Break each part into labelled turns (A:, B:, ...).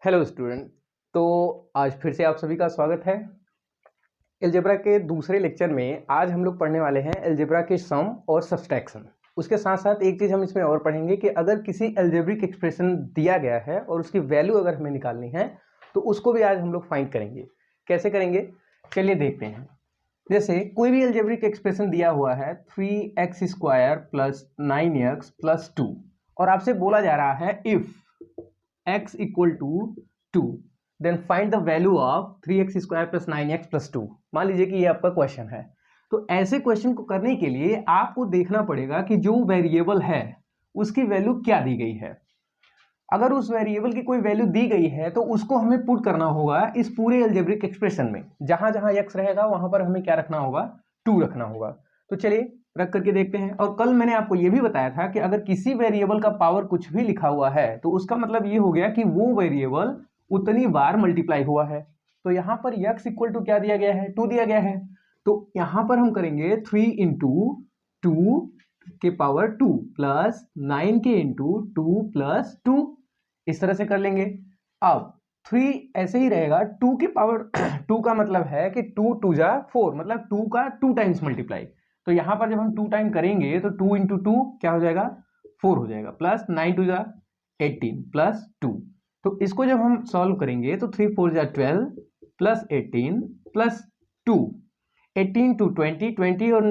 A: Hello student. तो आज फिर से आप सभी का स्वागत है। अलजेब्रा के दूसरे लेक्चर में आज हम लोग पढ़ने वाले हैं अलजेब्रा के सम और सब्सट्रैक्शन। उसके साथ साथ एक चीज़ हम इसमें और पढ़ेंगे कि अगर किसी अलजेब्रिक एक्सप्रेशन दिया गया है और उसकी वैल्यू अगर हमें निकालनी है तो उसको भी आज हम लोग फाइंड करेंगे। कैसे करेंगे चलिए देखते हैं। जैसे कोई भी अलजेब्रिक एक्सप्रेशन दिया हुआ है 3x² + 9x + 2 और आपसे बोला जा रहा है if x = 2 then find the value of 3x² + 9x + 2। मान लीजिए कि ये आपका क्वेश्चन है। तो ऐसे क्वेश्चन को करने के लिए आपको देखना पड़ेगा कि जो वेरिएबल है उसकी वैल्यू क्या दी गई है। अगर उस वेरिएबल की कोई वैल्यू दी गई है तो उसको हमें पुट करना होगा इस पूरे अलजेब्रिक एक्सप्रेशन में। जहां जहां x रहेगा वहां पर हमें क्या रखना होगा, 2 रखना होगा। तो चलिए रख करके देखते हैं। और कल मैंने आपको यह भी बताया था कि अगर किसी वेरिएबल का पावर कुछ भी लिखा हुआ है तो उसका मतलब ये हो गया कि वो वेरिएबल उतनी बार मल्टीप्लाई हुआ है। तो यहां पर x = क्या दिया गया है, 2 दिया गया है। तो यहां पर हम करेंगे 3 × 2 के पावर 2 प्लस 9 के × 2 + 2, इस तरह से कर लेंगे। अब 3 ऐसे ही रहेगा, 2 की पावर 2 का मतलब है कि 2 2 जा 4, मतलब 2 का 2 टाइम्स मल्टीप्लाई। तो यहां पर जब हम 2 टाइम करेंगे तो 2 × 2 क्या हो जाएगा, 4 हो जाएगा, प्लस 9 2 जा 18 प्लस 2। तो इसको जब हम सॉल्व करेंगे तो 3 4 जा 12 प्लस 18 प्लस 2, 18 2 20, 20 और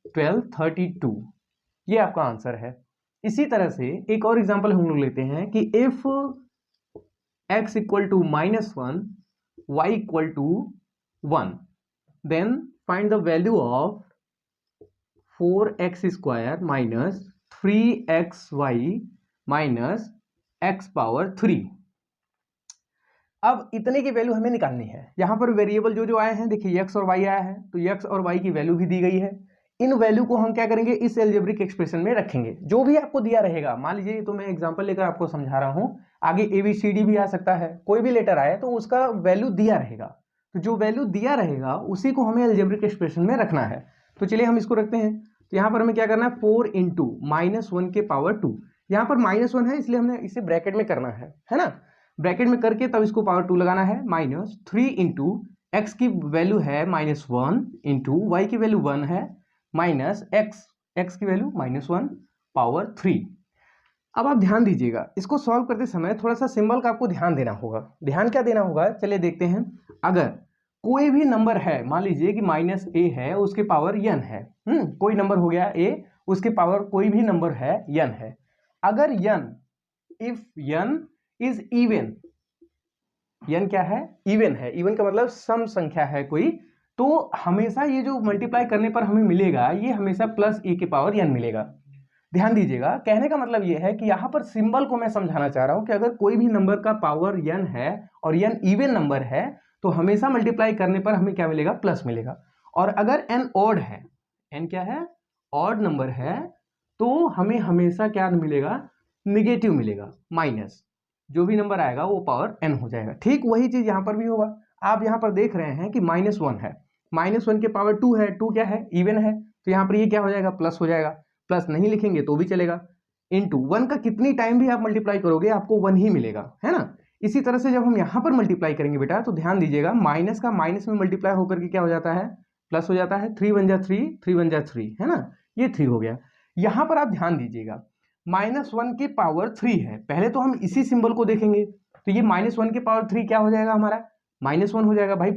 A: 12 32, ये आपका आंसर है। इसी तरह से एक और एग्जांपल हम लोग लेते हैं कि if x = -1 y = 1 then find the value of 4x² - 3xy - x⁻3। अब इतने की वैल्यू हमें निकालनी है। यहां पर वेरिएबल जो जो आए हैं देखिए x और y आया है, तो x और y की वैल्यू भी दी गई है। इन वैल्यू को हम क्या करेंगे, इस अलजेब्रिक एक्सप्रेशन में रखेंगे। जो भी आपको दिया रहेगा, मान लीजिए तो मैं एग्जांपल लेकर आपको समझा रहा हूं, आगे ABCD भी आ सकता है, कोई भी लेटर आए तो उसका वैल्यू दिया रहेगा। तो जो वैल्यू दिया रहेगा उसी को हमें अलजेब्रिक एक्सप्रेशन में रखना है। तो चलिए हम इसको रखते हैं। तो यहां पर हमें क्या करना है, 4 × -1 के पावर 2। यहां पर -1 है इसलिए हमने इसे ब्रैकेट में करना है ना। ब्रैकेट में करके तब इसको पावर 2 लगाना है। -3 × x की वैल्यू है -1 × y की वैल्यू 1 है माइनस x की वैल्यू -1 पावर 3। अब आप ध्यान दीजिएगा, इसको सॉल्व करते समय थोड़ा सा सिंबल का आपको ध्यान देना होगा। ध्यान क्या देना होगा, चलिए देखते हैं। अगर कोई भी नंबर है, मान लीजिए कि -a है, उसके पावर n है, कोई नंबर हो गया a, उसके पावर कोई भी नंबर है n है। अगर if n is even, n क्या है, इवन है। इवन का मतलब सम संख्या है कोई, तो हमेशा ये जो मल्टीप्लाई करने पर हमें मिलेगा ये हमेशा +e⁻n मिलेगा। ध्यान दीजिएगा, कहने का मतलब ये है कि यहां पर सिंबल को मैं समझाना चाह रहा हूं कि अगर कोई भी नंबर का पावर n है और n इवन नंबर है तो हमेशा मल्टीप्लाई करने पर हमें क्या मिलेगा, प्लस मिलेगा। और अगर n ऑड है, n क्या है, ऑड नंबर है, तो हमें हमेशा क्या मिलेगा, निगेटिव मिलेगा, माइनस। जो भी नंबर आएगा वो पावर n हो जाएगा। ठीक वही चीज यहां पर भी होगा। आप यहां पर देख रहे हैं कि -1 है, -1 के पावर 2 है, 2 क्या है, इवन है, तो यहां पर ये क्या हो जाएगा, प्लस हो जाएगा। प्लस नहीं लिखेंगे तो भी चलेगा। इंटू 1 का कितनी टाइम भी आप मल्टीप्लाई करोगे आपको 1 ही मिलेगा, है ना। इसी तरह से जब हम यहां पर मल्टीप्लाई करेंगे बेटा, तो ध्यान दीजिएगा, माइनस का माइनस में मल्टीप्लाई होकर के क्या हो जाता है, प्लस हो जाता है। 3 1 जा 3, 3 1 जा 3, है ना, ये 3 हो गया। यहां पर आप ध्यान दीजिएगा, -1 के पावर 3 है। पहले तो हम इसी सिंबल को देखेंगे, तो ये -1 के पावर 3 क्या हो जाएगा, हमारा -1 हो जाएगा। भाई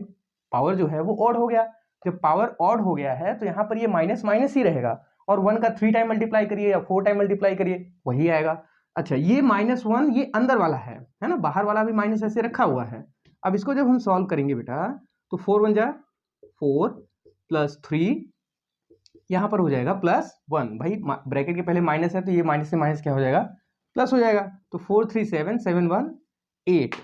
A: पावर जो है वो ऑड हो गया। जब पावर ऑड हो गया है तो यहां पर ये माइनस माइनस ही रहेगा, और 1 का 3 टाइम मल्टीप्लाई करिए या 4 टाइम मल्टीप्लाई करिए वही आएगा। अच्छा, ये -1 ये अंदर वाला है ना, बाहर वाला भी माइनस ऐसे रखा हुआ है। अब इसको जब हम सॉल्व करेंगे बेटा, तो 4 1 जा 4 प्लस 3, यहां पर हो जाएगा +1। भाई ब्रैकेट के पहले माइनस है तो ये माइनस से माइनस क्या हो जाएगा, प्लस हो जाएगा। तो 4 3 7 7 1 8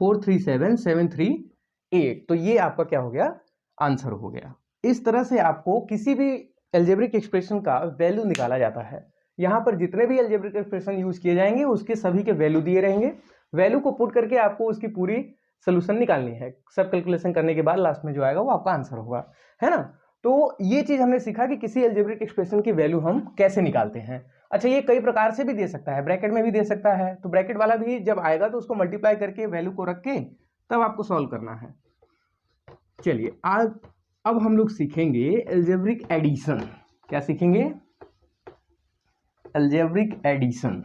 A: 4 3 7 7 3 8, तो ये आपका क्या हो गया, आंसर हो गया। इस तरह से आपको किसी भी अलजेब्रिक एक्सप्रेशन का वैल्यू निकाला जाता है। यहां पर जितने भी अलजेब्रिक एक्सप्रेशन यूज किए जाएंगे उसके सभी के वैल्यू दिए रहेंगे। वैल्यू को पुट करके आपको उसकी पूरी सोल्यूशन निकालनी है। सब कैलकुलेशन करने के बाद लास्ट में जो आएगा वो आपका आंसर होगा, है ना। तो ये चीज हमने सीखा कि किसी अलजेब्रिक एक्सप्रेशन की वैल्यू हम कैसे निकालते हैं। अच्छा, ये कई प्रकार से भी दे सकता है, ब्रैकेट में भी दे सकता है, तो ब्रैकेट वाला भी जब आएगा तो उसको मल्टीप्लाई करके वैल्यू को रख के तब आपको सॉल्व करना है। चलिए आज अब हम लोग सीखेंगे अलजेब्रिक एडिशन। क्या सीखेंगे? Algebraic addition.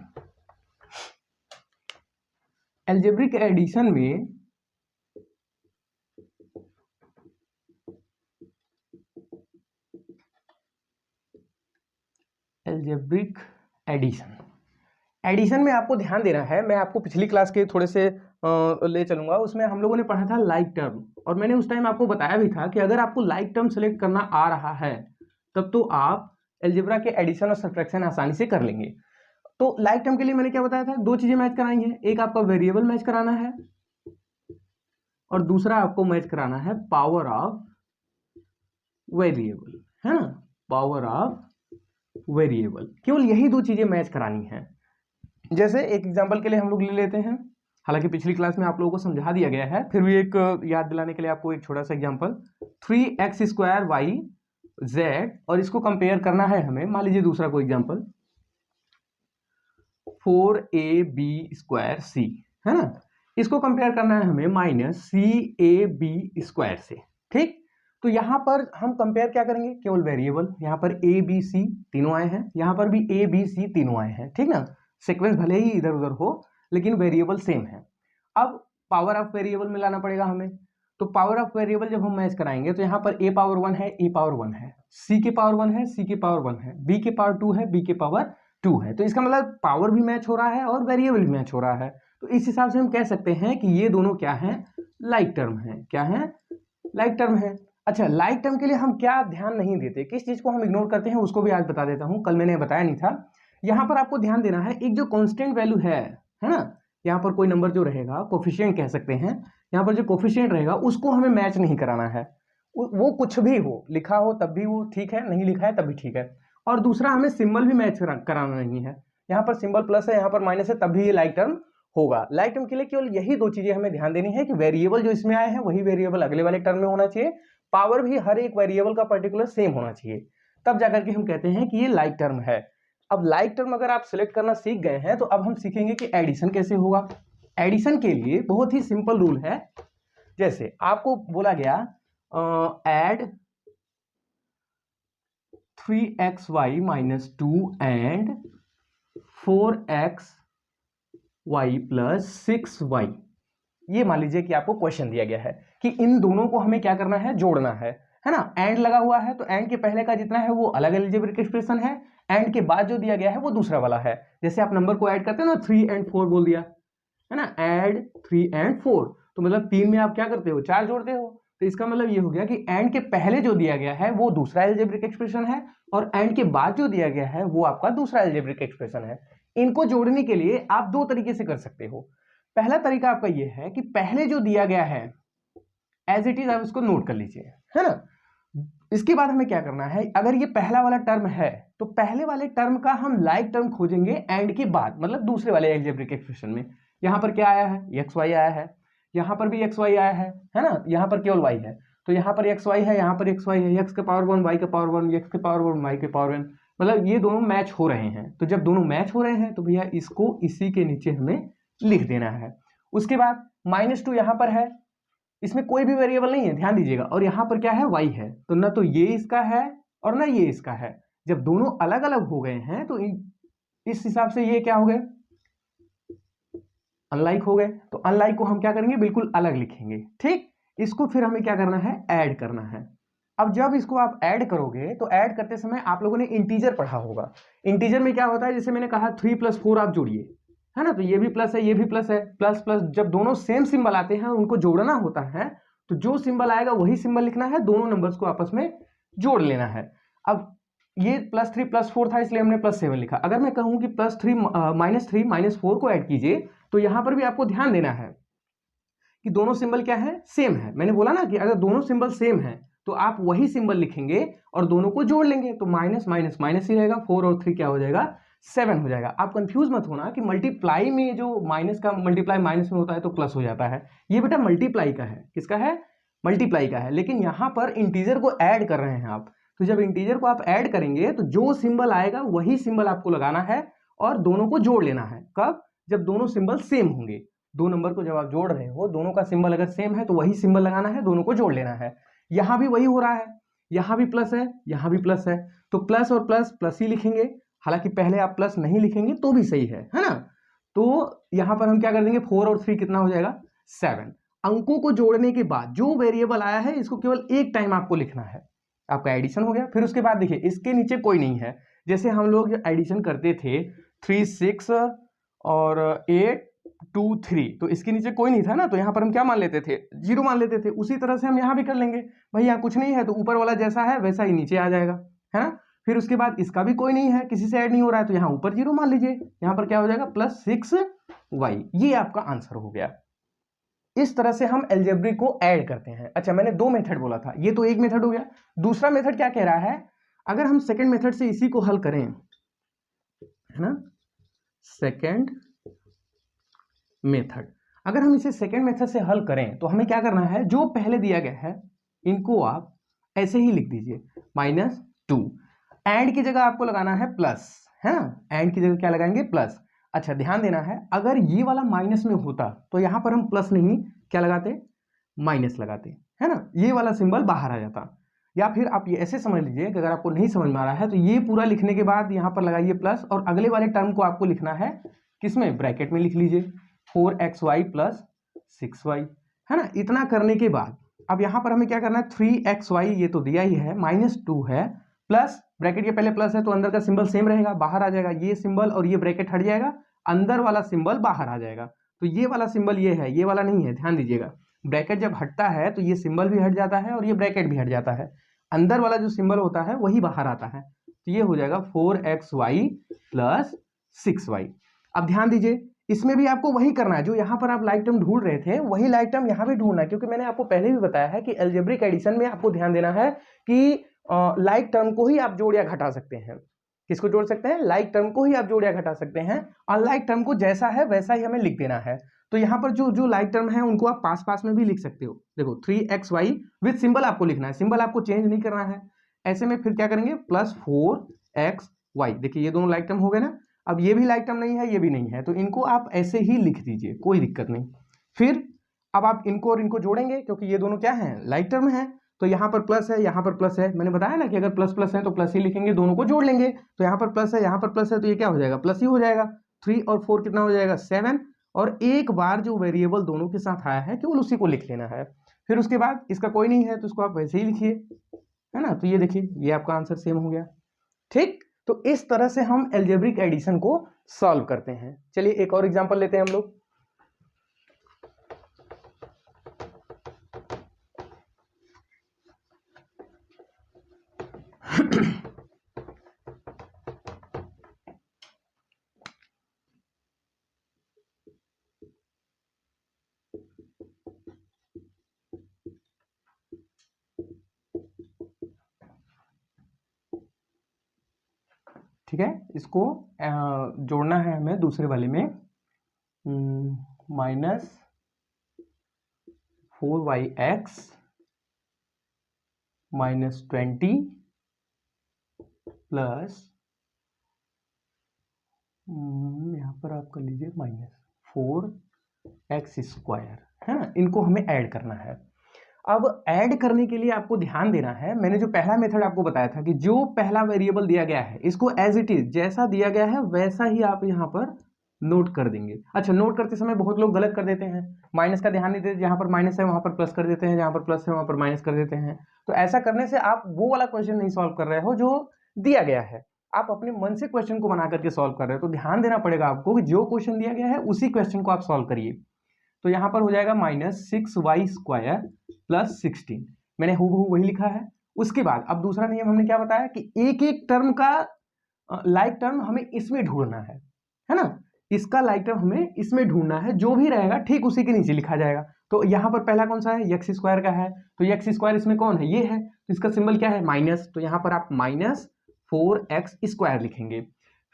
A: अलजेब्रिक एडिशन में अलजेब्रिक एडिशन में आपको ध्यान देना है। मैं आपको पिछली क्लास के थोड़े से ले चलूंगा, उसमें हम लोगों ने पढ़ा था लाइक टर्म, और मैंने उस टाइम आपको बताया भी था कि अगर आपको लाइक टर्म सेलेक्ट करना आ रहा है तब तो आप अलजेब्रा के एडिशन और सब्ट्रैक्शन आसानी से कर लेंगे। तो लाइक टर्म के लिए मैंने क्या बताया था, दो चीजें मैच कराई हैं, एक आपका वेरिएबल मैच कराना है और दूसरा आपको मैच कराना है पावर ऑफ वेरिएबल, है ना, पावर ऑफ वेरिएबल। केवल यही दो चीजें मैच करानी है। जैसे एक एग्जांपल के लिए हम लोग ले लेते हैं, हालांकि पिछली क्लास में आप लोगों को समझा दिया गया है, फिर भी एक याद दिलाने के लिए आपको एक छोटा सा एग्जांपल, 3x² y z, और इसको कंपेयर करना है हमें, मान लीजिए दूसरा कोई एग्जांपल 4ab² c, है ना, इसको कंपेयर करना है हमें -cab² से। ठीक, तो यहां पर हम कंपेयर क्या करेंगे, केवल वेरिएबल, यहां पर a b c तीनों आए हैं, यहां पर भी a b c तीनों आए हैं, ठीक ना, सीक्वेंस भले ही इधर उधर हो लेकिन वेरिएबल सेम है। अब पावर ऑफ वेरिएबल में लाना पड़ेगा हमें, तो पावर ऑफ वेरिएबल जब हम मैच कराएंगे तो यहाँ पर a पावर 1 है, a पावर 1 है, c के पावर 1 है, c के पावर 1 है, b के पावर 2 है, b के पावर 2 है, तो इसका मतलब पावर भी मैच हो रहा है और वेरिएबल भी मैच हो रहा है। तो इस हिसाब से हम कह सकते हैं कि ये दोनों क्या है, लाइक टर्म है। क्या है? लाइक टर्म है। अच्छा, लाइक टर्म के लिए हम क्या ध्यान नहीं देते, किस चीज को हम इग्नोर करते हैं, उसको भी आज बता देता हूं, कल मैंने बताया नहीं था। यहां पर आपको ध्यान देना है, एक जो कांस्टेंट वैल्यू है ना, यहाँ पर कोई नंबर जो रहेगा, कोफिशिएंट कह सकते हैं, यहाँ पर जो कोफिशिएंट रहेगा उसको हमें मैच नहीं कराना है। वो कुछ भी हो, लिखा हो तब भी वो ठीक है, नहीं लिखा है तब भी ठीक है। और दूसरा, हमें सिंबल भी मैच कराना नहीं है, यहाँ पर सिंबल प्लस है, यहाँ पर माइनस है, तब भी ये लाइक टर्म होगा। लाइक टर्म के लिए केवल यही दो चीजें हमें ध्यान देनी है कि वेरिएबल जो इसमें आए हैं वही वेरिएबल अगले वाले टर्म में होना चाहिए, पावर भी हर एक वेरिएबल का पर्टिकुलर सेम होना चाहिए, तब जाकर के हम कहते हैं कि ये लाइक टर्म है। अब लाइक टर्म अगर आप सिलेक्ट करना सीख गए हैं तो अब हम सीखेंगे कि एडिशन कैसे होगा। एडिशन के लिए बहुत ही सिंपल रूल है, जैसे आपको बोला गया add 3xy - 2 and 4xy + 6y, ये मान लीजिए कि आपको क्वेश्चन दिया गया है कि इन दोनों को हमें क्या करना है, जोड़ना है ना। एंड लगा हुआ है तो एंड के पहले का जितना है वो अलग अलजेब्रिक एक्सप्रेशन है, एंड के बाद जो दिया गया है वो दूसरा वाला है। जैसे आप नंबर को ऐड करते हो ना, 3 और 4 बोल दिया है ना, ऐड 3 और 4, तो मतलब 3 में आप क्या करते हो, 4 जोड़ते हो, तो इसका मतलब ये हो गया कि एंड के पहले जो दिया गया है वो दूसरा अलजेब्रिक एक्सप्रेशन है और एंड के बाद जो दिया गया है वो आपका दूसरा अलजेब्रिक एक्सप्रेशन है। इनको जोड़ने के लिए आप दो तरीके से कर सकते हो। पहला तरीका आपका ये है कि पहले जो दिया गया है एज इट इज आप इसको नोट कर लीजिए, है ना। इसके बाद हमें क्या करना है, अगर ये पहला वाला टर्म है तो पहले वाले टर्म का हम लाइक टर्म खोजेंगे एंड के बाद, मतलब दूसरे वाले अलजेब्रिक एक्सप्रेशन में। यहां पर क्या आया है, xy आया है, यहां पर भी xy आया है ना, यहां पर केवल y है, तो यहां पर xy है, यहां पर xy है, x के पावर 1 y के पावर 1 x के पावर 1 y के पावर 1, मतलब ये दोनों मैच हो रहे हैं। तो जब दोनों मैच हो रहे हैं तो भैया इसको इसी के नीचे हमें लिख देना है। उसके बाद -2 यहां पर है, इसमें कोई भी वेरिएबल नहीं है, ध्यान दीजिएगा, और यहां पर क्या है, y है, तो ना तो ये इसका है और ना ये इसका है। जब दोनों अलग अलग हो गए हैं तो इस हिसाब से ये क्या हो गए, अनलाइक हो गए, तो अनलाइक को हम क्या करेंगे, बिल्कुल अलग लिखेंगे। ठीक, इसको फिर हमें क्या करना है, ऐड करना है। अब जब इसको आप ऐड करोगे तो ऐड करते समय आप लोगों ने इंटीजर पढ़ा होगा। इंटीजर में क्या होता है, जैसे मैंने कहा 3 + 4 आप जोड़िए, है ना, तो ये भी प्लस है, ये भी प्लस है, प्लस प्लस जब दोनों सेम सिंबल आते हैं उनको जोड़ना होता है, तो जो सिंबल आएगा वही सिंबल लिखना है, दोनों नंबर्स को आपस में जोड़ लेना है। अब ये +3 + 4 था इसलिए हमने +7 लिखा। अगर मैं कहूं कि +3 - 4 को ऐड कीजिए तो यहां पर भी आपको ध्यान देना है कि दोनों सिंबल क्या है, सेम है। मैंने बोला ना कि अगर दोनों सिंबल सेम है तो आप वही सिंबल लिखेंगे और दोनों को जोड़ लेंगे, तो माइनस माइनस माइनस ही रहेगा, 4 और 3 क्या हो जाएगा, 7 हो जाएगा। आप कंफ्यूज मत होना कि मल्टीप्लाई में जो माइनस का मल्टीप्लाई माइनस में होता है तो प्लस हो जाता है, ये बेटा मल्टीप्लाई का है, किसका है, मल्टीप्लाई का है, लेकिन यहाँ पर इंटीजर को ऐड कर रहे हैं आप। तो जब इंटीजर को आप ऐड करेंगे तो जो सिंबल आएगा वही सिंबल आपको लगाना है और दोनों को जोड़ लेना है। कब? जब दोनों सिंबल सेम होंगे। दो नंबर को जब आप जोड़ रहे हो, दोनों का सिंबल अगर सेम है तो वही सिंबल लगाना है, दोनों को जोड़ लेना है। यहाँ भी वही हो रहा है, यहाँ भी प्लस है, यहाँ भी प्लस है, तो प्लस और प्लस प्लस ही लिखेंगे। हालांकि पहले आप प्लस नहीं लिखेंगे तो भी सही है ना। तो यहाँ पर हम क्या कर देंगे, 4 और 3 कितना हो जाएगा, 7। अंकों को जोड़ने के बाद जो वेरिएबल आया है इसको केवल एक टाइम आपको लिखना है, आपका एडिशन हो गया। फिर उसके बाद देखिए इसके नीचे कोई नहीं है। जैसे हम लोग एडिशन करते थे 3 6 और 8 2 3, तो इसके नीचे कोई नहीं था ना, तो यहाँ पर हम क्या मान लेते थे, 0 मान लेते थे। उसी तरह से हम यहाँ भी कर लेंगे। भाई यहाँ कुछ नहीं है तो ऊपर वाला जैसा है वैसा ही नीचे आ जाएगा, है ना। फिर उसके बाद इसका भी कोई नहीं है, किसी से ऐड नहीं हो रहा है, तो यहाँ ऊपर 0 मान लीजिए। यहाँ पर क्या हो जाएगा, +6y। ये आपका आंसर हो गया। इस तरह से हम अलजेब्रिक को ऐड करते हैं। अच्छा, मैंने 2 मेथड बोला था, ये तो एक मेथड हो गया। दूसरा मेथड क्या कह रहा है, अगर हम सेकंड मेथड से इसी को हल करें, है ना, सेकंड मेथड, अगर हम इसे सेकंड मेथड से हल करें तो हमें क्या करना है, जो पहले दिया गया है इनको आप ऐसे ही लिख दीजिए, -2। एंड की जगह आपको लगाना है प्लस, है ना। एंड की जगह क्या लगाएंगे, प्लस। अच्छा, ध्यान देना है, अगर ये वाला माइनस में होता तो यहां पर हम प्लस नहीं क्या लगाते, माइनस लगाते, है ना। ये वाला सिंबल बाहर आ जाता। या फिर आप ये ऐसे समझ लीजिए कि अगर आपको नहीं समझ में आ रहा है तो ये पूरा लिखने के बाद यहां पर लगाइए प्लस, और अगले वाले टर्म को आपको लिखना है किसमें, ब्रैकेट में लिख लीजिए, 4xy + 6y, है ना। इतना करने के बाद अब यहां पर हमें क्या करना है, 3xy ये तो दिया ही है, -2 है, प्लस ब्रैकेट के पहले प्लस है तो अंदर का सिंबल सेम रहेगा, बाहर आ जाएगा ये सिंबल और ये ब्रैकेट हट जाएगा, अंदर वाला सिंबल बाहर आ जाएगा। तो ये वाला सिंबल ये है, ये वाला नहीं है, ध्यान दीजिएगा। ब्रैकेट जब हटता है तो ये सिंबल भी हट जाता है और ये ब्रैकेट भी हट जाता है, अंदर वाला जो सिंबल होता है वही बाहर आता है। तो ये हो जाएगा 4xy + 6y। अब ध्यान दीजिए, इसमें भी आपको वही करना है, जो यहाँ पर आप लाइक टर्म ढूंढ रहे थे वही लाइक टर्म यहाँ भी ढूंढना है, क्योंकि मैंने आपको पहले भी बताया है कि अलजेब्रिक एडिशन में आपको ध्यान देना है कि लाइक टर्म को ही आप जोड़ या घटा सकते हैं। किसको जोड़ सकते हैं, लाइक टर्म को ही आप जोड़ या घटा सकते हैं, और लाइक टर्म को जैसा है वैसा ही हमें लिख देना है। तो यहाँ पर जो जो लाइक टर्म है उनको आप पास पास में भी लिख सकते हो। देखो 3xy विद सिंबल आपको लिखना है, सिंबल आपको चेंज नहीं करना है। ऐसे में फिर क्या करेंगे, +4xy, देखिए ये दोनों लाइक टर्म हो गए ना। अब ये भी लाइक टर्म नहीं है, ये भी नहीं है, तो इनको आप ऐसे ही लिख दीजिए, कोई दिक्कत नहीं। फिर अब आप इनको और इनको जोड़ेंगे, क्योंकि ये दोनों क्या है, लाइक टर्म है। तो यहाँ पर प्लस है, यहाँ पर प्लस है, मैंने बताया ना कि अगर प्लस प्लस है तो प्लस ही लिखेंगे, दोनों को जोड़ लेंगे। तो यहाँ पर प्लस है, यहाँ पर प्लस है, तो ये क्या हो जाएगा, प्लस ही हो जाएगा। 3 और 4 कितना हो जाएगा, 7। और एक बार जो वेरिएबल दोनों के साथ आया है केवल उसी को लिख लेना है। फिर उसके बाद इसका कोई नहीं है तो इसको आप वैसे ही लिखिए, है ना। तो ये देखिए, ये आपका आंसर सेम हो गया, ठीक। तो इस तरह से हम अलजेब्रिक एडिशन को सॉल्व करते हैं। चलिए एक और एग्जांपल लेते हैं हम लोग। ठीक है, इसको जोड़ना है हमें दूसरे वाले में, -4yx -20 प्लस यहाँ पर आप कर लीजिए -4x², है ना। इनको हमें ऐड करना है। अब ऐड करने के लिए आपको ध्यान देना है, मैंने जो पहला मेथड आपको बताया था कि जो पहला वेरिएबल दिया गया है इसको एज इट इज जैसा दिया गया है वैसा ही आप यहाँ पर नोट कर देंगे। अच्छा, नोट करते समय बहुत लोग गलत कर देते हैं, माइनस का ध्यान नहीं देते, जहाँ पर माइनस है वहाँ पर प्लस कर देते हैं, जहाँ पर प्लस है वहाँ पर माइनस कर देते हैं। तो ऐसा करने से आप वो वाला क्वेश्चन नहीं सॉल्व कर रहे हो जो दिया गया है, आप अपने मन से क्वेश्चन को बना करके सॉल्व कर रहे हो। तो ध्यान देना पड़ेगा आपको कि जो क्वेश्चन दिया गया है उसी क्वेश्चन को आप सॉल्व करिए। तो यहाँ पर हो जाएगा -6y² + 16, मैंने हूबहू वही लिखा है। उसके बाद अब दूसरा नियम हमने क्या बताया कि एक एक टर्म का लाइक टर्म हमें इसमें ढूंढना है ना। इसका लाइक टर्म हमें इसमें ढूंढना है, जो भी रहेगा ठीक उसी के नीचे लिखा जाएगा। तो यहाँ पर पहला कौन सा है, x² का है, तो x² इसमें कौन है, ये है, तो इसका सिंबल क्या है, माइनस, तो यहाँ पर आप -4x² लिखेंगे।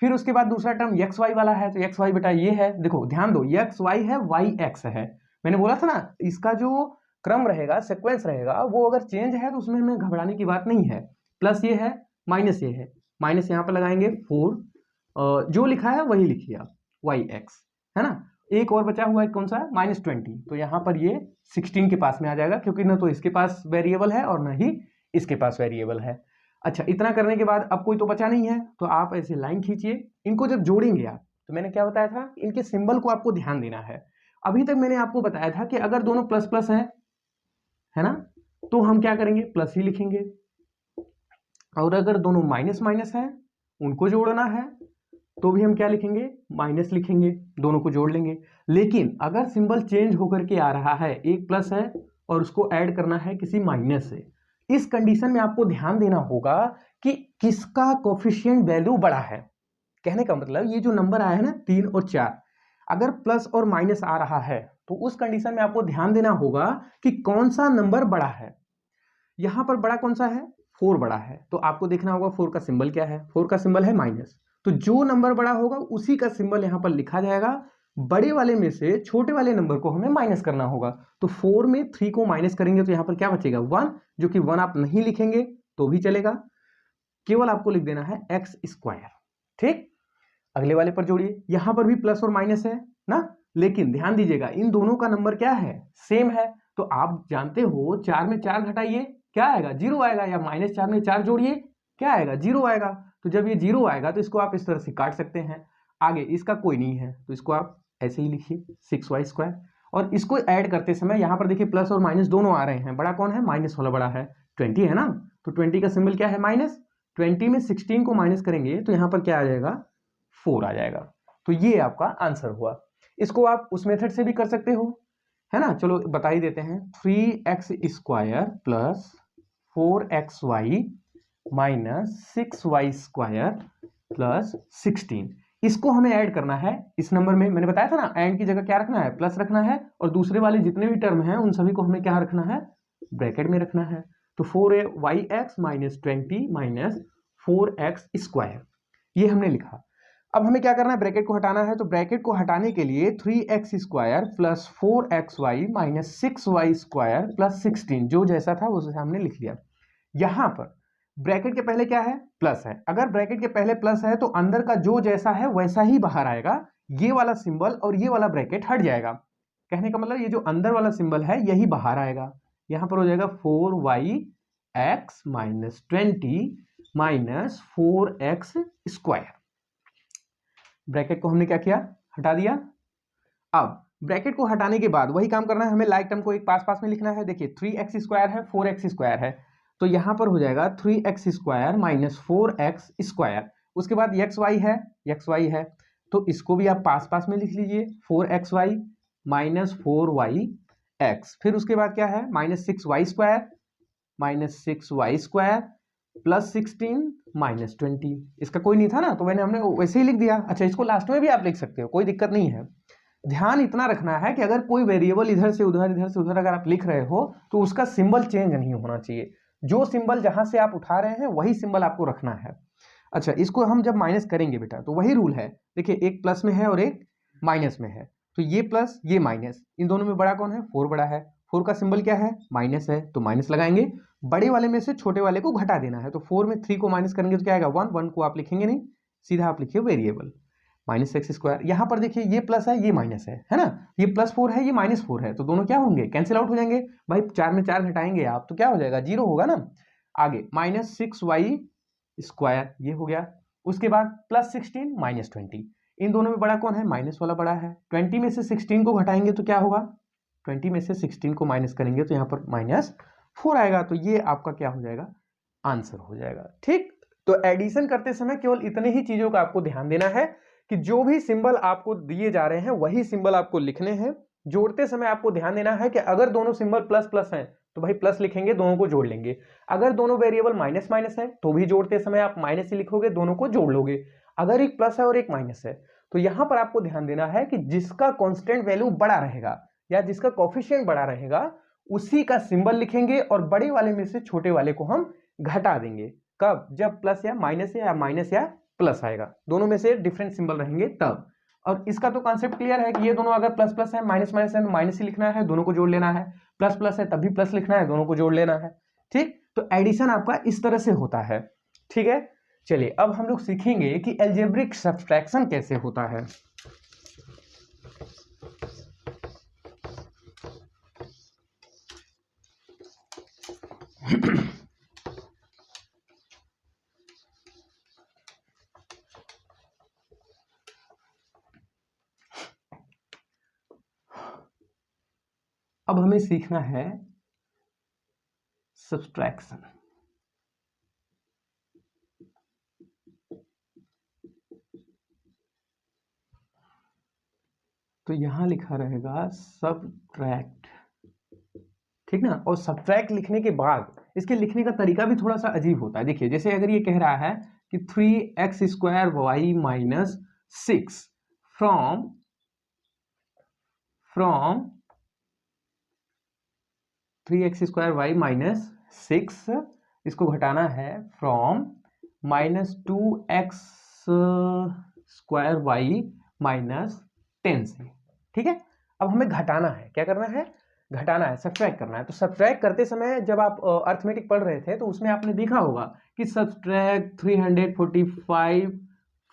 A: फिर उसके बाद दूसरा टर्म xy वाला है, तो xy बेटा ये है, देखो ध्यान दो, xy है, yx है। मैंने बोला था ना, इसका जो क्रम रहेगा, सीक्वेंस रहेगा, वो अगर चेंज है तो उसमें हमें घबराने की बात नहीं है। प्लस ये है, माइनस ये है, माइनस यहाँ पर लगाएंगे 4, जो लिखा है वही लिखिए आप, वाई एक्स, है ना। एक और बचा हुआ है कौन सा, -20, तो यहाँ पर ये 16 के पास में आ जाएगा, क्योंकि ना तो इसके पास वेरिएबल है और ना ही इसके पास वेरिएबल है। अच्छा, इतना करने के बाद अब कोई तो बचा नहीं है, तो आप ऐसे लाइन खींचिए। इनको जब जोड़ेंगे आप, तो मैंने क्या बताया था, इनके सिंबल को आपको ध्यान देना है। अभी तक मैंने आपको बताया था कि अगर दोनों प्लस प्लस है ना, तो हम क्या करेंगे, प्लस ही लिखेंगे, और अगर दोनों माइनस माइनस है, उनको जोड़ना है, तो भी हम क्या लिखेंगे, माइनस लिखेंगे, दोनों को जोड़ लेंगे। लेकिन अगर सिंबल चेंज होकर के आ रहा है, एक प्लस है और उसको ऐड करना है किसी माइनस से, इस कंडीशन में आपको ध्यान देना होगा कि किसका कोफिशिएंट वैल्यू बड़ा है। कहने का मतलब ये जो नंबर आया है ना 3 और 4, अगर प्लस और माइनस आ रहा है तो उस कंडीशन में आपको ध्यान देना होगा कि कौन सा नंबर बड़ा है। यहां पर बड़ा कौन सा है, 4 बड़ा है, तो आपको देखना होगा 4 का सिंबल क्या है, 4 का सिंबल है माइनस, तो जो नंबर बड़ा होगा उसी का सिंबल यहां पर लिखा जाएगा। बड़े वाले में से छोटे वाले नंबर को हमें माइनस करना होगा, तो 4 में 3 को माइनस करेंगे तो यहां पर क्या बचेगा, 1, जो कि 1 आप नहीं लिखेंगे तो भी चलेगा, केवल आपको लिख देना है एक्स स्क्वायर। ठीक, अगले वाले पर जोड़िए, यहां पर भी प्लस और माइनस है ना, लेकिन ध्यान दीजिएगा इन दोनों का नंबर क्या है, सेम है। तो आप जानते हो 4 में 4 घटाइए क्या आएगा, 0 आएगा, या -4 में 4 जोड़िए क्या आएगा, 0 आएगा। तो जब ये 0 आएगा तो इसको आप इस तरह से काट सकते हैं। आगे इसका कोई नहीं है तो इसको आप ऐसे ही लिखिए 6y², और इसको ऐड करते समय यहाँ पर देखिए प्लस और माइनस दोनों आ रहे हैं, बड़ा कौन है, माइनस वाला बड़ा है, 20 है ना, तो 20 का सिंबल क्या है, माइनस, 20 में 16 को माइनस करेंगे तो यहाँ पर क्या आ जाएगा, 4 आ जाएगा। तो ये आपका आंसर हुआ। इसको आप उस मेथड से भी कर सकते हो, है ना, चलो बता ही देते हैं, 3x² plus 4xy minus 6y² plus 16, इसको हमें ऐड करना है इस नंबर में। मैंने बताया था ना, एंड की जगह क्या रखना है, प्लस रखना है, और दूसरे वाले जितने भी टर्म हैं उन सभी को हमें क्या रखना है, ब्रैकेट में रखना है। तो 4y(x) माइनस 20 माइनस 4x², ये हमने लिखा। अब हमें क्या करना है, ब्रैकेट को हटाना है, तो ब्रैकेट को हटाने के लिए 3x² plus 4xy minus 6y² plus 16, जो जैसा था उसे हमने लिख लिया। यहां पर ब्रैकेट के पहले क्या है, प्लस है, अगर ब्रैकेट के पहले प्लस है तो अंदर का जो जैसा है वैसा ही बाहर आएगा, ये वाला सिंबल और ये वाला ब्रैकेट हट जाएगा। कहने का मतलब ये जो अंदर वाला सिंबल है यही बाहर आएगा, यहां पर हो जाएगा 4y(x) minus 20 minus 4x²। Bracket को हमने क्या किया, हटा दिया। अब ब्रैकेट को हटाने के बाद वही काम करना है, हमें लाइक टर्म को एक पास पास में लिखना है। देखिए 3x² है, 4x² है, तो यहां पर हो जाएगा 3x² माइनस 4x²। उसके बाद xy है, तो इसको भी आप पास पास में लिख लीजिए, 4xy माइनस 4yx। फिर उसके बाद क्या है, माइनस 6y² प्लस 16 माइनस 20, इसका कोई नहीं था ना, तो हमने वैसे ही लिख दिया। अच्छा, इसको लास्ट में भी आप लिख सकते हो, कोई दिक्कत नहीं है। ध्यान इतना रखना है कि अगर कोई वेरिएबल इधर से उधर अगर आप लिख रहे हो तो उसका सिंबल चेंज नहीं होना चाहिए, जो सिंबल जहां से आप उठा रहे हैं वही सिंबल आपको रखना है। अच्छा, इसको हम जब माइनस करेंगे बेटा तो वही रूल है, देखिए एक प्लस में है और एक माइनस में है, तो ये प्लस ये माइनस, इन दोनों में बड़ा कौन है, 4 बड़ा है, 4 का सिंबल क्या है, माइनस है, तो माइनस लगाएंगे, बड़े वाले में से छोटे वाले को घटा देना है, तो 4 में 3 को माइनस करेंगे तो क्या आएगा, 1 को आप लिखेंगे नहीं, सीधा आप लिखिए वेरिएबल माइनस x²। यहां पर देखिए ये प्लस है ये माइनस है ना, ये +4 है ये -4 है, तो दोनों क्या होंगे, कैंसिल आउट हो जाएंगे। भाई 4 में 4 घटाएंगे आप तो क्या हो जाएगा, 0 होगा ना। आगे माइनस 6y², ये हो गया। उसके बाद प्लस 16 माइनस 20, इन दोनों में बड़ा कौन है, माइनस वाला बड़ा है। 20 में से 16 को घटाएंगे तो क्या होगा, 20 में से 16 को माइनस करेंगे तो यहाँ पर -4 आएगा, तो ये आपका क्या हो जाएगा, आंसर हो जाएगा। ठीक, तो एडिशन करते समय केवल इतने ही चीजों का आपको ध्यान देना है कि जो भी सिंबल आपको दिए जा रहे हैं वही सिंबल आपको लिखने हैं। जोड़ते समय आपको ध्यान देना है कि अगर दोनों सिंबल प्लस प्लस हैं तो भाई प्लस लिखेंगे, दोनों को जोड़ लेंगे। अगर दोनों वेरिएबल माइनस माइनस है तो भी जोड़ते समय आप माइनस ही लिखोगे, दोनों को जोड़ लोगे। अगर एक प्लस है और एक माइनस है तो यहां पर आपको ध्यान देना है कि जिसका कांस्टेंट वैल्यू बड़ा रहेगा या जिसका कोफिशिएंट बड़ा रहेगा उसी का सिंबल लिखेंगे, और बड़े वाले में से छोटे वाले को हम घटा देंगे। कब, जब प्लस या माइनस या प्लस आएगा, दोनों में से डिफरेंट सिंबल रहेंगे तब। और इसका तो कॉन्सेप्ट क्लियर है कि ये दोनों अगर प्लस प्लस है माइनस माइनस है तो माइनस ही लिखना है, दोनों को जोड़ लेना है। प्लस प्लस है तब भी प्लस लिखना है, दोनों को जोड़ लेना है। ठीक, तो एडिशन आपका इस तरह से होता है। ठीक है, चलिए अब हम लोग सीखेंगे कि अलजेब्रिक सब्ट्रैक्शन कैसे होता है। अब हमें सीखना है सब्ट्रैक्शन। तो यहां लिखा रहेगा सब्ट्रैक्ट, ठीक ना। और सब्ट्रैक्ट लिखने के बाद इसके लिखने का तरीका भी थोड़ा सा अजीब होता है। देखिए जैसे अगर ये कह रहा है कि 3x² y minus 6 from 3x² y minus 6, इसको घटाना है फ्रॉम -2x² y माइनस 10 से। ठीक है, अब हमें घटाना है, क्या करना है, घटाना है, सब्ट्रैक्ट करना है। तो सब्ट्रैक्ट करते समय जब आप अर्थमेटिक पढ़ रहे थे तो उसमें आपने देखा होगा कि सब्ट्रैक्ट 345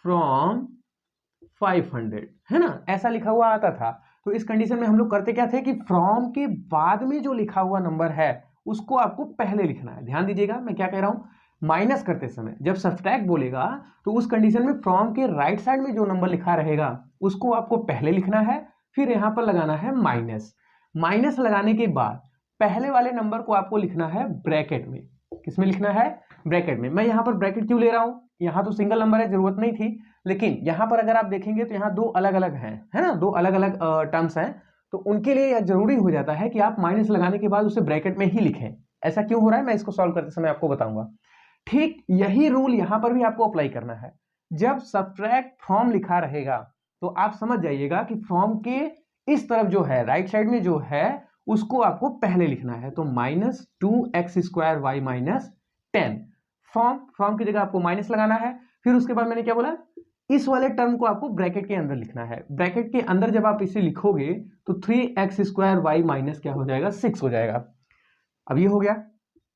A: फ्रॉम 500, है ना, ऐसा लिखा हुआ आता था। तो इस कंडीशन में हम लोग करते क्या थे कि फ्रॉम के बाद में जो लिखा हुआ नंबर है उसको आपको पहले लिखना है। ध्यान दीजिएगा मैं क्या कह रहा हूं, माइनस करते समय जब सब्ट्रैक्ट बोलेगा तो उस कंडीशन में फ्रॉम के राइट साइड में जो नंबर लिखा रहेगा उसको आपको पहले लिखना है, फिर यहां पर लगाना है माइनस। माइनस लगाने के बाद पहले वाले नंबर को आपको लिखना है ब्रैकेट में। किसमें लिखना है, ब्रैकेट में। मैं यहां पर ब्रैकेट क्यों ले रहा हूं, यहां तो सिंगल नंबर है, जरूरत नहीं थी, लेकिन यहां पर अगर आप देखेंगे तो यहां दो अलग अलग हैं, है ना, दो अलग अलग टर्म्स हैं, तो उनके लिए यह जरूरी हो जाता है कि आप माइनस लगाने के बाद उसे ब्रैकेट में ही लिखें। ऐसा क्यों हो रहा है मैं इसको सॉल्व करते समय आपको बताऊंगा। ठीक यही रूल यहां पर भी आपको अप्लाई करना है। जब सब्ट्रैक्ट फ्रॉम लिखा रहेगा तो आप समझ जाइएगा कि फ्रॉम के इस तरफ जो है राइट साइड में जो है उसको आपको पहले लिखना है। तो -2x² y माइनस 10, फ्रॉम की जगह आपको माइनस लगाना है। फिर उसके बाद मैंने क्या बोला, इस वाले टर्म को आपको ब्रैकेट के अंदर लिखना है। ब्रैकेट के अंदर जब आप इसे लिखोगे तो 3x² y माइनस क्या हो जाएगा, 6 हो जाएगा। अब ये हो गया।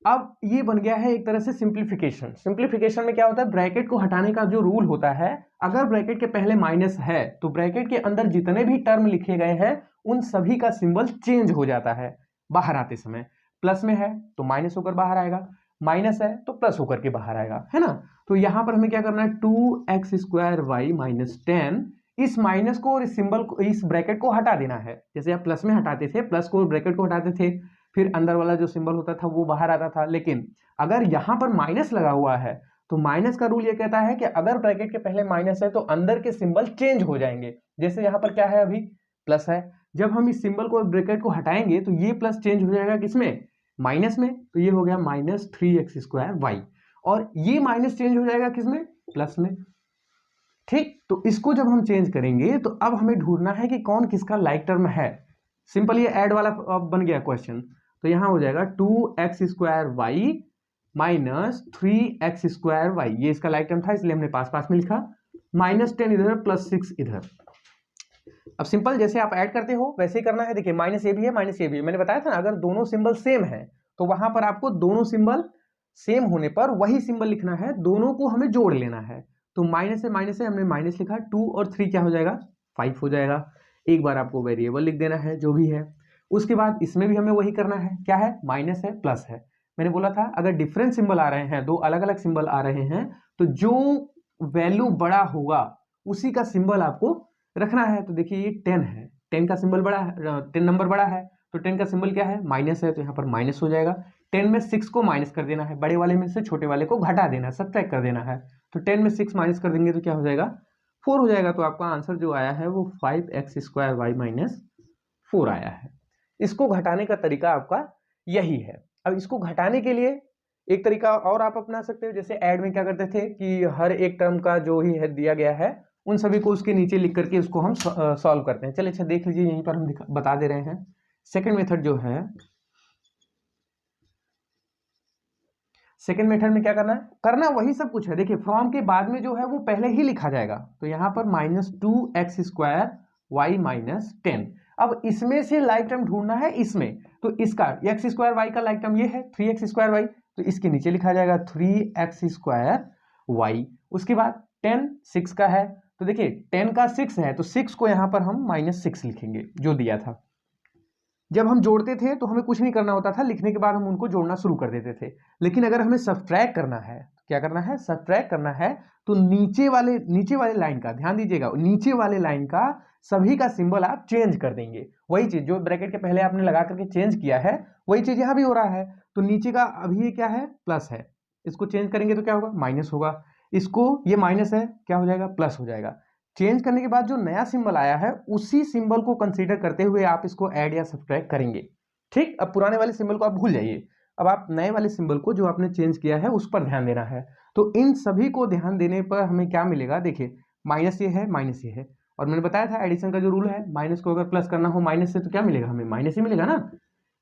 A: अब ये बन गया है एक तरह से सिंप्लीफिकेशन। सिंप्लीफिकेशन में क्या होता है, ब्रैकेट को हटाने का जो रूल होता है, अगर ब्रैकेट के पहले माइनस है तो ब्रैकेट के अंदर जितने भी टर्म लिखे गए हैं उन सभी का सिंबल चेंज हो जाता है बाहर आते समय। प्लस में है तो माइनस होकर बाहर आएगा, माइनस है तो प्लस होकर के बाहर आएगा, है ना। तो यहां पर हमें क्या करना है, 2x² y माइनस 10, इस माइनस को और इस सिंबल को, इस ब्रैकेट को हटा देना है। जैसे आप प्लस में हटाते थे, प्लस को ब्रैकेट को हटाते थे, फिर अंदर वाला जो सिंबल होता था वो बाहर आता था। लेकिन अगर यहां पर माइनस लगा हुआ है तो माइनस का रूल ये कहता है कि अगर ब्रैकेट के पहले माइनस है तो अंदर के सिंबल चेंज हो जाएंगे। जैसे यहां पर क्या है, अभी प्लस है, जब हम इस सिंबल को ब्रैकेट को हटाएंगे तो ये प्लस चेंज हो जाएगा किसमें, माइनस में। तो ये हो गया -3x² y, और ये माइनस चेंज हो जाएगा किसमें, प्लस में। ठीक, तो इसको जब हम चेंज करेंगे तो अब हमें ढूंढना है कि कौन किसका लाइक टर्म है। सिंपल ये ऐड वाला बन गया क्वेश्चन। तो यहां हो जाएगा 2x² y minus 3x² y, ये इसका लाइक टर्म था इसलिए हमने पास पास में लिखा, -10 इधर प्लस 6 इधर। अब सिंपल जैसे आप ऐड करते हो वैसे ही करना है। देखिए माइनस ये भी है, माइनस ये भी है, मैंने बताया था ना, अगर दोनों सिंबल सेम है तो वहां पर आपको दोनों सिंबल सेम होने पर वही सिंबल लिखना है, दोनों को हमें जोड़ लेना है। तो माइनस से हमने माइनस लिखा, 2 और 3 क्या हो जाएगा, 5 हो जाएगा। एक बार आपको वेरिएबल लिख देना है जो भी है। उसके बाद इसमें भी हमें वही करना है, क्या है, माइनस है प्लस है। मैंने बोला था अगर डिफरेंट सिंबल आ रहे हैं, दो अलग अलग सिंबल आ रहे हैं, तो जो वैल्यू बड़ा होगा उसी का सिंबल आपको रखना है। तो देखिए ये 10 है, 10 का सिंबल बड़ा है, 10 नंबर बड़ा है, तो 10 का सिंबल क्या है, माइनस है, तो यहाँ पर माइनस हो जाएगा। 10 में 6 को माइनस कर देना है, बड़े वाले में से छोटे वाले को घटा देना है, सब्ट्रैक्ट कर देना है। तो 10 में 6 माइनस कर देंगे तो क्या हो जाएगा, 4 हो जाएगा। तो आपका आंसर जो आया है वो 5x² y माइनस 4 आया है। इसको घटाने का तरीका आपका यही है। अब इसको घटाने के लिए एक तरीका और आप अपना सकते हो, जैसे ऐड में क्या करते थे कि हर एक टर्म का जो ही है दिया गया है उन सभी को उसके नीचे लिख करके उसको हम सॉल्व करते हैं। चलिए अच्छा देख लीजिए, यहीं पर हम बता दे रहे हैं। सेकंड मेथड जो है, सेकंड मेथड में क्या करना है, करना वही सब कुछ है। देखिए फ्रॉम के बाद में जो है वो पहले ही लिखा जाएगा। तो यहां पर -2x² y माइनस 10, अब इसमें से लाइक टर्म ढूंढना है इसमें, तो इसका एक्स स्क्वायर वाई का लाइक टर्म ये है 3x स्क्वायर वाई, तो इसके नीचे लिखा जाएगा 3x स्क्वायर वाई। उसके बाद 10 6 का है, तो देखिए 10 का 6 है तो 6 को यहां पर हम -6 लिखेंगे जो दिया था। जब हम जोड़ते थे तो हमें कुछ नहीं करना होता था, लिखने के बाद हम उनको जोड़ना शुरू कर देते थे। लेकिन अगर हमें सब्ट्रैक्ट करना है, क्या करना है, सब्ट्रैक्ट करना है, तो नीचे वाले लाइन का ध्यान दीजिएगा, नीचे वाले लाइन का सभी का सिंबल आप चेंज कर देंगे। वही चीज जो ब्रैकेट के पहले आपने लगा करके चेंज किया है वही चीज यहाँ भी हो रहा है। तो नीचे का अभी ये क्या है, प्लस है, इसको चेंज करेंगे तो क्या होगा, माइनस होगा। इसको ये माइनस है, क्या हो जाएगा, प्लस हो जाएगा। चेंज करने के बाद जो नया सिंबल आया है उसी सिंबल को कंसीडर करते हुए आप इसको ऐड या सब्ट्रैक्ट करेंगे। ठीक, अब पुराने वाले सिंबल को आप भूल जाइए, अब आप नए वाले सिंबल को जो आपने चेंज किया है उस पर ध्यान देना है। तो इन सभी को ध्यान देने पर हमें क्या मिलेगा, देखिए माइनस ये है, माइनस ये है, और मैंने बताया था एडिशन का जो रूल है, माइनस को अगर प्लस करना हो माइनस से तो क्या मिलेगा, हमें माइनस ही मिलेगा ना।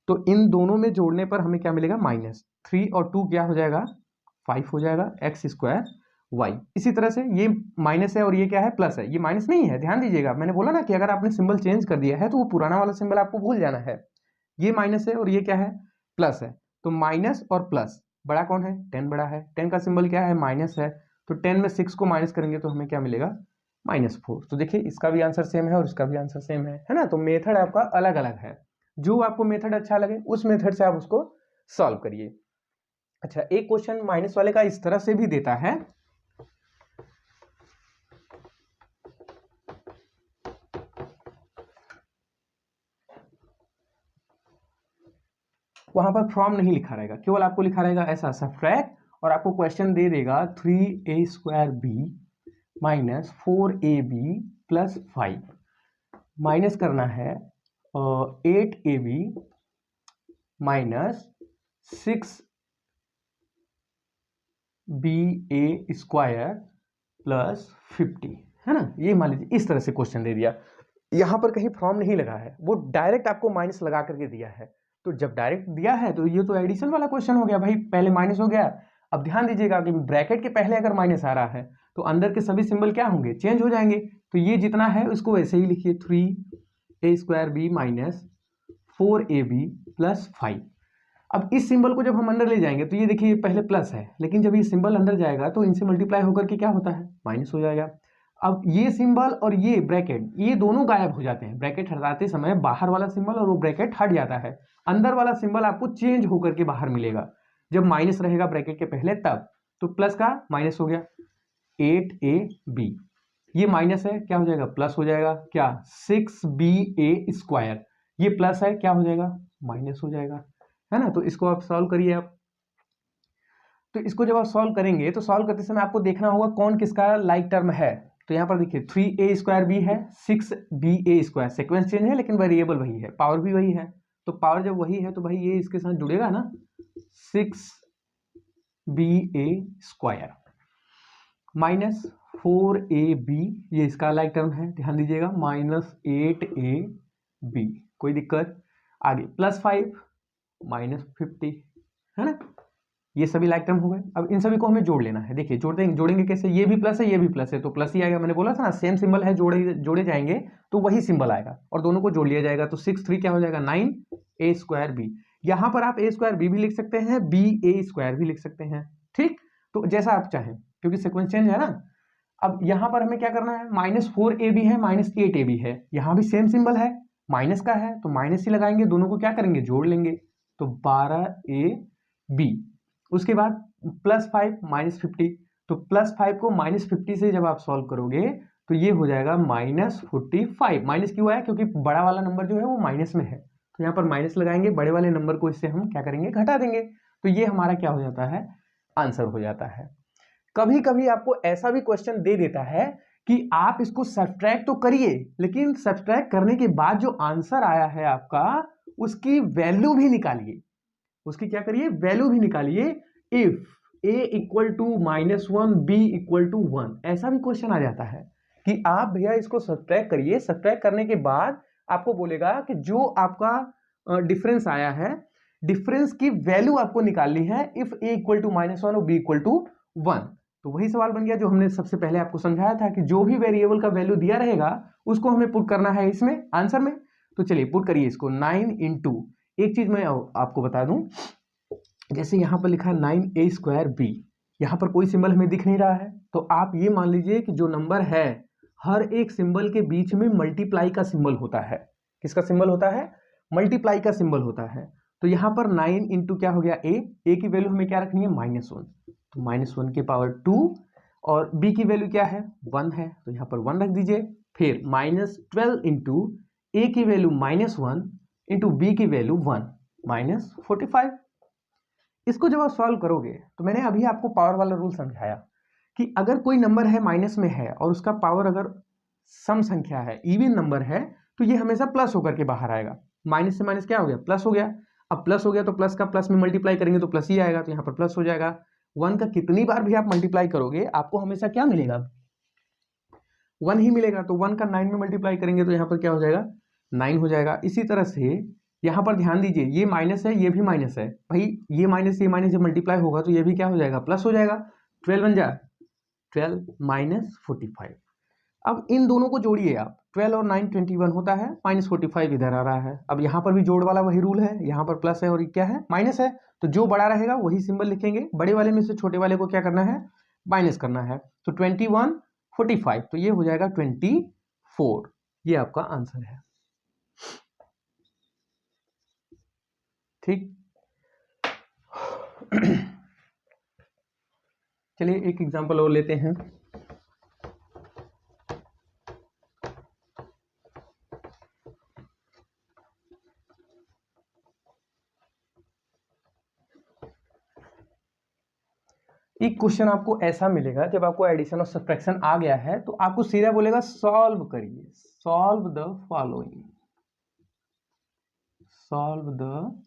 A: तो इन दोनों में जोड़ने पर हमें क्या मिलेगा, -3 और 2 क्या हो जाएगा, 5 हो जाएगा एक्स स्क्वायर वाई। इसी तरह से ये माइनस है और ये क्या है, प्लस है, ये माइनस नहीं है, ध्यान दीजिएगा। मैंने बोला ना कि अगर आपने सिंबल चेंज कर दिया है तो वो पुराना वाला सिंबल आपको भूल जाना है। ये माइनस है और ये क्या है, प्लस है। तो माइनस और प्लस, बड़ा कौन है, 10 बड़ा है। 10 का सिंबल क्या है, माइनस है, तो 10 में 6 को माइनस करेंगे तो हमें क्या मिलेगा, -4। तो देखिए इसका भी आंसर सेम है और इसका भी आंसर सेम है ना। तो मेथड आपका अलग अलग है, जो आपको मेथड अच्छा लगे उस मेथड से आप उसको सॉल्व करिए। अच्छा, एक क्वेश्चन माइनस वाले का इस तरह से भी देता है, वहां पर फ्रॉम नहीं लिखा रहेगा, केवल आपको लिखा रहेगा ऐसा सब्ट्रैक्ट, और आपको क्वेश्चन दे देगा 3a² b - 4ab + 5, माइनस करना है 8ab - 6ba² + 50, है ना। ये मान लीजिए इस तरह से क्वेश्चन दे दिया, यहां पर कहीं फॉर्म नहीं लगा है, वो डायरेक्ट आपको माइनस लगा करके दिया है। तो जब डायरेक्ट दिया है तो ये तो एडिशन वाला क्वेश्चन हो गया भाई, पहले माइनस हो गया। अब ध्यान दीजिएगा कि ब्रैकेट के पहले अगर माइनस आ रहा है तो अंदर के सभी सिंबल क्या होंगे, चेंज हो जाएंगे। तो ये जितना है उसको वैसे ही लिखिए, 3a² b - 4ab + 5। अब इस सिंबल को जब हम अंदर ले जाएंगे तो ये देखिए पहले प्लस है, लेकिन जब ये सिंबल अंदर जाएगा तो इनसे मल्टीप्लाई होकर के क्या होता है, माइनस हो जाएगा। अब ये सिंबल और ये ब्रैकेट, ये दोनों गायब हो जाते हैं। ब्रैकेट हटाते समय बाहर वाला सिंबल और वो ब्रैकेट हट जाता है, अंदर वाला सिंबल आपको चेंज होकर के बाहर मिलेगा। जब माइनस रहेगा ब्रैकेट के पहले तब, तो प्लस का माइनस हो गया 8ab, ये माइनस है, क्या हो जाएगा, प्लस हो जाएगा, क्या 6ba², ये प्लस है, क्या हो जाएगा, माइनस हो जाएगा, है ना। तो इसको आप सॉल्व करिए आप। तो इसको जब आप सॉल्व करेंगे तो सॉल्व करते समय आपको देखना होगा कौन किसका लाइक टर्म है। तो यहाँ पर देखिए 3a² b है, 6ba², सीक्वेंस चेंज है लेकिन वेरिएबल वही है, पावर भी वही है। तो पावर जब वही है तो भाई ये इसके साथ जुड़ेगा ना, 6ba² - 4ab, ये इसका लाइक टर्म है, ध्यान दीजिएगा, -8ab, कोई दिक्कत। आगे +5 - 50, है ना। ये सभी लाइक टर्म हो गए। अब इन सभी को हमें जोड़ लेना है। देखिए जोड़ेंगे कैसे, ये भी प्लस है ये भी प्लस है तो प्लस ही आएगा। मैंने बोला था ना सेम सिंबल है, जोड़े जाएंगे तो वही सिंबल आएगा और दोनों को जोड़ लिया जाएगा। तो 6 3 क्या हो जाएगा, 9a² b। यहाँ पर आप a² b भी लिख सकते हैं, ba² भी लिख सकते हैं, ठीक। तो जैसा आप चाहें, क्योंकि सिक्वेंस चेंज है ना। अब यहाँ पर हमें क्या करना है, -4ab है, -8ab है, यहाँ भी सेम सिंबल है, माइनस का है तो माइनस ही लगाएंगे, दोनों को क्या करेंगे, जोड़ लेंगे, तो 12ab। उसके बाद +5 - 50, तो +5 को -50 से जब आप सॉल्व करोगे तो ये हो जाएगा -45। माइनस क्यों आया, क्योंकि बड़ा वाला नंबर जो है वो माइनस में है, तो यहाँ पर माइनस लगाएंगे, बड़े वाले नंबर को इससे हम क्या करेंगे, घटा देंगे। तो ये हमारा क्या हो जाता है, आंसर हो जाता है। कभी कभी आपको ऐसा भी क्वेश्चन दे देता है कि आप इसको सब्ट्रैक्ट तो करिए, लेकिन सब्ट्रैक्ट करने के बाद जो आंसर आया है आपका उसकी वैल्यू भी निकालिए, उसकी क्या करिए, वैल्यू भी निकालिए। इफ a = -1 b = 1, ऐसा भी क्वेश्चन आ जाता है कि आप भैया इसको सब्ट्रैक्ट करिए, सब्ट्रैक्ट करने के बाद आपको बोलेगा कि जो आपका डिफरेंस आया है, डिफरेंस की वैल्यू आपको निकालनी है इफ a = -1 और b = 1। तो वही सवाल बन गया जो हमने सबसे पहले आपको समझाया था कि जो भी वेरिएबल का वैल्यू दिया रहेगा उसको हमें पुट करना है इसमें आंसर में। तो चलिए पुट करिए इसको 9 इंटू, एक चीज मैं आपको बता दूं, जैसे यहाँ पर लिखा है 9a² b, यहाँ पर कोई सिंबल हमें दिख नहीं रहा है, तो आप ये मान लीजिए कि जो नंबर है हर एक सिंबल के बीच में मल्टीप्लाई का सिंबल होता है। किसका सिंबल होता है? मल्टीप्लाई का सिंबल होता है। तो यहाँ पर 9 इंटू क्या हो गया a की वैल्यू हमें क्या रखनी है? -1, तो -1 की पावर 2, और b की वैल्यू क्या है? 1 है, तो यहाँ पर 1 रख दीजिए। फिर -12 इंटू a की वैल्यू -1 इंटू b की वैल्यू 1, -45। इसको जब आप सॉल्व करोगे तो मैंने अभी आपको पावर वाला रूल समझाया कि अगर कोई नंबर है माइनस में है और उसका पावर अगर सम संख्या है, इवन नंबर है, तो ये हमेशा प्लस होकर के बाहर आएगा। माइनस से माइनस क्या हो गया? प्लस हो गया। अब प्लस हो गया तो प्लस का प्लस में मल्टीप्लाई करेंगे तो प्लस ही आएगा, तो यहाँ पर प्लस हो जाएगा। 1 का कितनी बार भी आप मल्टीप्लाई करोगे आपको हमेशा क्या मिलेगा? 1 ही मिलेगा। तो 1 का 9 में मल्टीप्लाई करेंगे तो यहाँ पर क्या हो जाएगा? 9 हो जाएगा। इसी तरह से यहाँ पर ध्यान दीजिए, ये माइनस है, ये भी माइनस है भाई, ये माइनस जब मल्टीप्लाई होगा तो ये भी क्या हो जाएगा? प्लस हो जाएगा। 12 बन जा 12 -45। अब इन दोनों को जोड़िए आप, 12 और 9 21 होता है, -45 इधर आ रहा है। अब यहाँ पर भी जोड़ वाला वही रूल है, यहाँ पर प्लस है और क्या है? माइनस है, तो जो बड़ा रहेगा वही सिंबल लिखेंगे, बड़े वाले में से छोटे वाले को क्या करना है? माइनस करना है। तो 21 45, तो ये हो जाएगा 24। ये आपका आंसर है। ठीक। चलिए एक एग्जांपल और लेते हैं। एक क्वेश्चन आपको ऐसा मिलेगा, जब आपको एडिशन और सब्ट्रैक्शन आ गया है तो आपको सीधा बोलेगा सॉल्व करिए, solve the following, solve the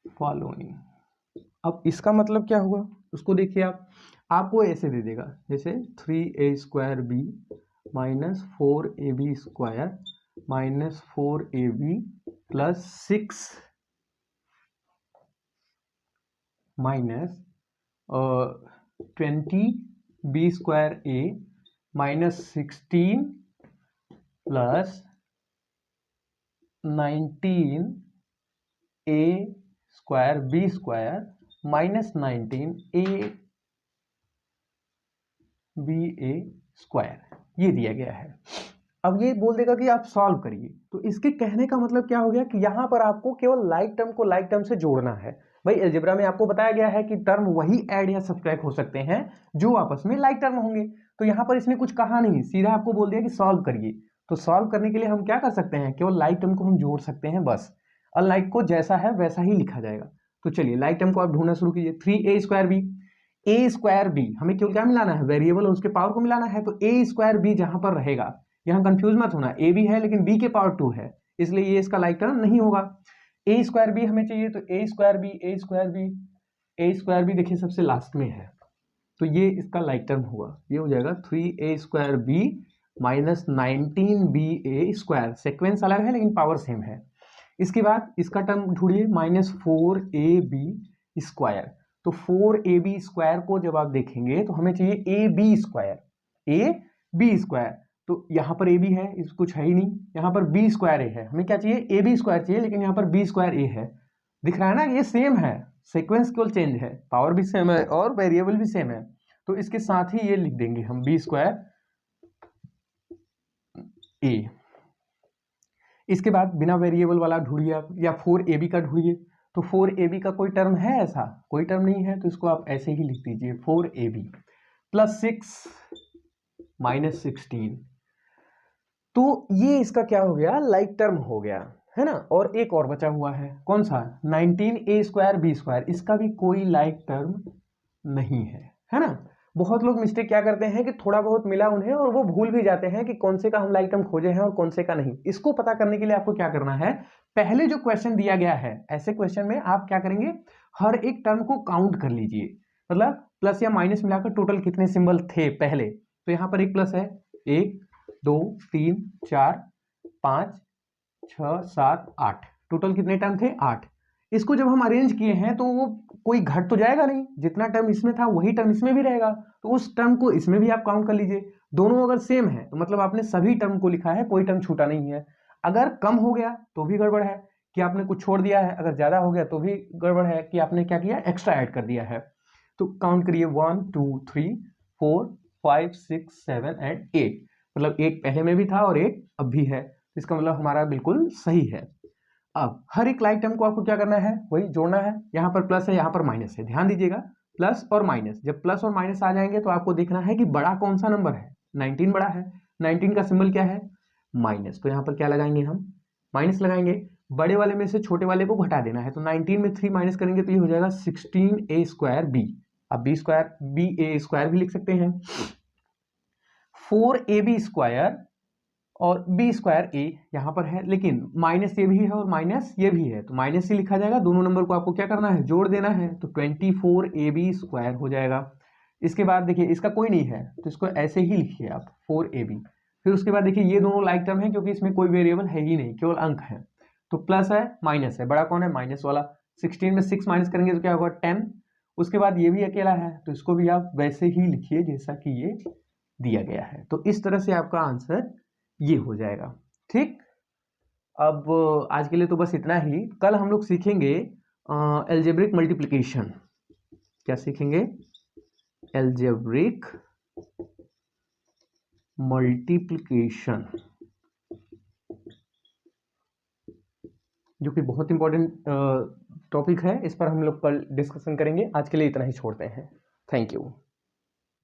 A: following. अब इसका मतलब क्या हुआ उसको देखिए आप, आपको ऐसे दे देगा जैसे 3a² b -4ab² -4ab + 6 -20b²a -16 + 19a² b² -19ab² ये दिया गया है। अब ये बोल देगा कि आप सॉल्व करिए, तो इसके कहने का मतलब क्या हो गया कि यहाँ पर आपको केवल लाइक टर्म को लाइक टर्म से जोड़ना है। भाई अलजेब्रा में आपको बताया गया है कि टर्म वही ऐड या सब्ट्रैक्ट हो सकते हैं जो आपस में लाइक टर्म होंगे, तो यहाँ पर इसने कुछ कहा नहीं, सीधा आपको बोल दिया कि सॉल्व करिए। तो सॉल्व करने के लिए हम क्या कर सकते हैं? केवल लाइक टर्म को हम जोड़ सकते हैं बस, अनलाइक को जैसा है वैसा ही लिखा जाएगा। तो चलिए लाइक टर्म को आप ढूंढना शुरू कीजिए। 3a² b, a² b हमें केवल क्या मिलाना है? वेरिएबल और उसके पावर को मिलाना है। तो a² b जहां पर रहेगा, यहाँ कंफ्यूज मत होना, a भी है लेकिन b के पावर 2 है, इसलिए ये इसका लाइक टर्म नहीं होगा। a² b हमें चाहिए, तो a² b देखिए सबसे लास्ट में है, तो ये इसका लाइक टर्म हुआ, ये हो जाएगा 3a² b -19ba²। सीक्वेंस अलग है लेकिन पावर सेम है। इसके बाद इसका टर्म ढूंढिए -4ab²। तो 4ab² को जब आप देखेंगे तो हमें चाहिए ab², तो यहाँ पर ab है, इस कुछ है ही नहीं, यहाँ पर b²a है, हमें क्या चाहिए? ab² चाहिए, लेकिन यहाँ पर b²a है। दिख रहा है ना, ये सेम है, सीक्वेंस केवल चेंज है, पावर भी सेम है और वेरिएबल भी सेम है, तो इसके साथ ही ये लिख देंगे हम b²a। इसके बाद बिना वेरिएबल वाला ढूंढिए आप, या 4ab का ढूंढिए। तो 4ab का कोई टर्म है? ऐसा कोई टर्म नहीं है, तो इसको आप ऐसे ही लिख दीजिए 4ab + 6 -16। तो ये इसका क्या हो गया? लाइक टर्म हो गया है ना। और एक और बचा हुआ है, कौन सा? 19a² b², इसका भी कोई लाइक टर्म नहीं है ना। बहुत लोग मिस्टेक क्या करते हैं कि थोड़ा बहुत मिला उन्हें और वो भूल भी जाते हैं कि कौन से का हम लाइक टर्म खोजे हैं और कौन से का नहीं। इसको पता करने के लिए आपको क्या करना है, पहले जो क्वेश्चन दिया गया है ऐसे क्वेश्चन में आप क्या करेंगे, हर एक टर्म को काउंट कर लीजिए, मतलब प्लस या माइनस मिलाकर टोटल कितने सिंबल थे पहले। तो यहाँ पर एक प्लस है, 1 2 3 4 5 6 7 8, टोटल कितने टर्म थे? 8। इसको जब हम अरेंज किए हैं तो वो कोई घट तो जाएगा नहीं, जितना टर्म इसमें था वही टर्म इसमें भी रहेगा, तो उस टर्म को इसमें भी आप काउंट कर लीजिए। दोनों अगर सेम है तो मतलब आपने सभी टर्म को लिखा है, कोई टर्म छूटा नहीं है। अगर कम हो गया तो भी गड़बड़ है कि आपने कुछ छोड़ दिया है, अगर ज़्यादा हो गया तो भी गड़बड़ है कि आपने क्या किया, एक्स्ट्रा ऐड कर दिया है। तो काउंट करिए 1 2 3 4 5 6 7 एंड 8, मतलब एक पहले में भी था और एक अब भी है, इसका मतलब हमारा बिल्कुल सही है। अब हर एक लाइक टर्म को आपको क्या करना है, वही जोड़ना है। यहाँ पर प्लस है, यहाँ पर माइनस है, ध्यान दीजिएगा प्लस और माइनस, जब प्लस और माइनस आ जाएंगे तो आपको देखना है कि बड़ा कौन सा नंबर है। 19 बड़ा है, 19 का सिंबल क्या है, माइनस, तो यहाँ पर क्या लगाएंगे हम, माइनस लगाएंगे। बड़े वाले में से छोटे वाले को घटा देना है, तो 19 में 3 माइनस करेंगे तो ये हो जाएगा 16a स्क्वायर बी। अब बी स्क्वायर, बी ए स्क्वायर भी लिख सकते हैं, 4ab स्क्वायर और बी स्क्वायर ए यहाँ पर है, लेकिन माइनस ये भी है और माइनस ये भी है, तो माइनस ही लिखा जाएगा। दोनों नंबर को आपको क्या करना है, जोड़ देना है, तो 24ab स्क्वायर हो जाएगा। इसके बाद देखिए इसका कोई नहीं है तो इसको ऐसे ही लिखिए आप 4ab। फिर उसके बाद देखिए ये दोनों लाइक टर्म है क्योंकि इसमें कोई वेरिएबल है ही नहीं, केवल अंक है, तो प्लस है माइनस है, बड़ा कौन है, माइनस वाला। 16 में 6 माइनस करेंगे तो क्या होगा, 10। उसके बाद ये भी अकेला है तो इसको भी आप वैसे ही लिखिए जैसा कि ये दिया गया है। तो इस तरह से आपका आंसर ये हो जाएगा। ठीक, अब आज के लिए तो बस इतना ही। कल हम लोग सीखेंगे एल्जेब्रिक मल्टीप्लिकेशन। क्या सीखेंगे, एल्जेब्रिक मल्टीप्लिकेशन, जो कि बहुत इंपॉर्टेंट टॉपिक है, इस पर हम लोग कल डिस्कशन करेंगे। आज के लिए इतना ही छोड़ते हैं। Thank you.